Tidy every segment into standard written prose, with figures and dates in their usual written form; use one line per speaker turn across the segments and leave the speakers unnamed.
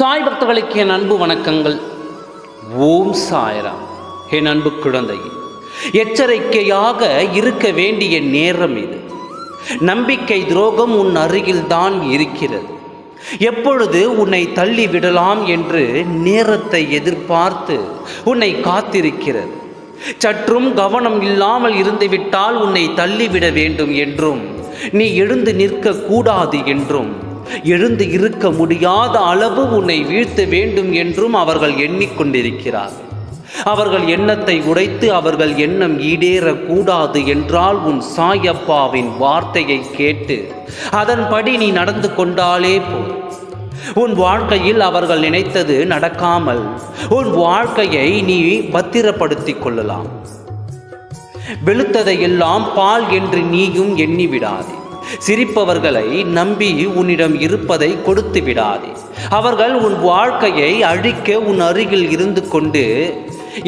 சாய் பக்தர்களுக்கு என் அன்பு வணக்கங்கள். ஓம் சாய்ராம். என் அன்பு குழந்தையே, எச்சரிக்கையாக இருக்க வேண்டிய நேரம் இது. நம்பிக்கை துரோகம் உன் அருகில்தான் இருக்கிறது. எப்பொழுது உன்னை தள்ளி விடலாம் என்று நேரத்தை எதிர்பார்த்து உன்னை காத்திருக்கிறது. சற்றும் கவனம் இல்லாமல் இருந்துவிட்டால் உன்னை தள்ளிவிட வேண்டும் என்றும், நீ எழுந்து நிற்க கூடாது என்றும், எழுந்து இருக்க முடியாத அளவு உன்னை வீழ்த்த வேண்டும் என்றும் அவர்கள் எண்ணிக்கொண்டிருக்கிறார்கள். அவர்கள் எண்ணத்தை உடைத்து அவர்கள் எண்ணம் ஈடேறக்கூடாது என்றால் உன் சாயப்பாவின் வார்த்தையை கேட்டு அதன்படி நீ நடந்து கொண்டாலே போதும். உன் வாழ்க்கையில் அவர்கள் நினைத்தது நடக்காமல் உன் வாழ்க்கையை நீ பத்திரப்படுத்திக் கொள்ளலாம். வெளுத்ததையெல்லாம் பால் என்று நீயும் எண்ணிவிடாதே. சிரிப்பவர்களை நம்பி உன்னிடம் இருப்பதை கொடுத்து விடாதே. அவர்கள் உன் வாழ்க்கையை அழிக்க உன் அருகில் இருந்து கொண்டு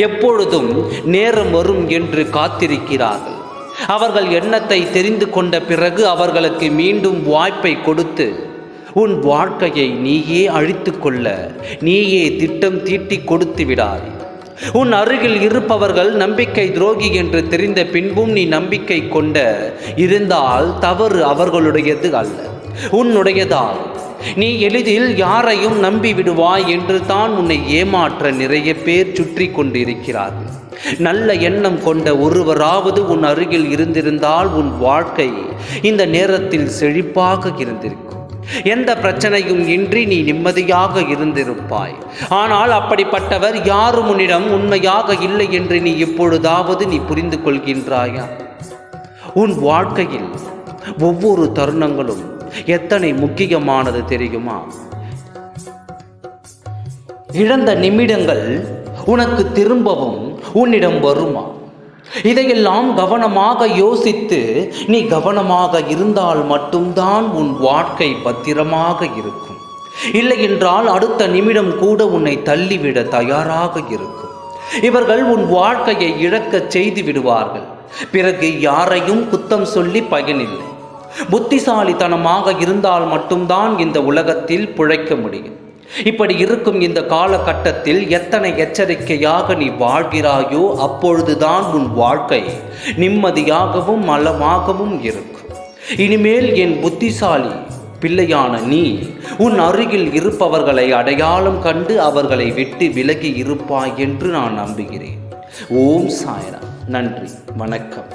எப்பொழுதும் நேரம் வரும் என்று காத்திருக்கிறார்கள். அவர்கள் எண்ணத்தை தெரிந்து கொண்ட பிறகு அவர்களுக்கு மீண்டும் வாய்ப்பை கொடுத்து உன் வாழ்க்கையை நீயே அழித்து கொள்ள நீயே திட்டம் தீட்டி கொடுத்து விடாதே. உன் அருகில் இருப்பவர்கள் நம்பிக்கை துரோகி என்று தெரிந்த பின்பும் நீ நம்பிக்கை கொண்ட இருந்தால் தவறு அவர்களுடையது அல்ல, உன்னுடையதால். நீ எளிதில் யாரையும் நம்பி விடுவாய் என்று தான் உன்னை ஏமாற்ற நிறைய பேர் சுற்றி கொண்டிருக்கிறார்கள். நல்ல எண்ணம் கொண்ட ஒருவராவது உன் அருகில் இருந்திருந்தால் உன் வாழ்க்கை இந்த நேரத்தில் செழிப்பாக இருந்திருக்கும். எந்த பிரச்சனையும் இன்றி நீ நிம்மதியாக இருந்திருப்பாய். ஆனால் அப்படிப்பட்டவர் யாரும் உன்னிடம் உண்மையாக இல்லை என்று நீ இப்பொழுதாவது நீ புரிந்து கொள்கின்றாயா? உன் வாழ்க்கையில் ஒவ்வொரு தருணங்களும் எத்தனை முக்கியமானது தெரியுமா? இழந்த நிமிடங்கள் உனக்கு திரும்பவும் உன்னிடம் வருமா? இதையெல்லாம் கவனமாக யோசித்து நீ கவனமாக இருந்தால் மட்டும்தான் உன் வாழ்க்கை பத்திரமாக இருக்கும். இல்லை என்றால் அடுத்த நிமிடம் கூட உன்னை தள்ளிவிட தயாராக இருக்கும். இவர்கள் உன் வாழ்க்கையை இழக்க செய்து விடுவார்கள். பிறகு யாரையும் குத்தம் சொல்லி பயனில்லை. புத்திசாலித்தனமாக இருந்தால் மட்டும்தான் இந்த உலகத்தில் பிழைக்க முடியும். இப்படி இருக்கும் இந்த காலகட்டத்தில் எத்தனை எச்சரிக்கையாக நீ வாழ்கிறாயோ அப்பொழுதுதான் உன் வாழ்க்கை நிம்மதியாகவும் நலமாகவும் இருக்கும். இனிமேல் என் புத்திசாலி பிள்ளையான நீ உன் அருகில் இருப்பவர்களை அடையாளம் கண்டு அவர்களை விட்டு விலகி இருப்பாய் என்று நான் நம்புகிறேன். ஓம் சாய்ராம். நன்றி, வணக்கம்.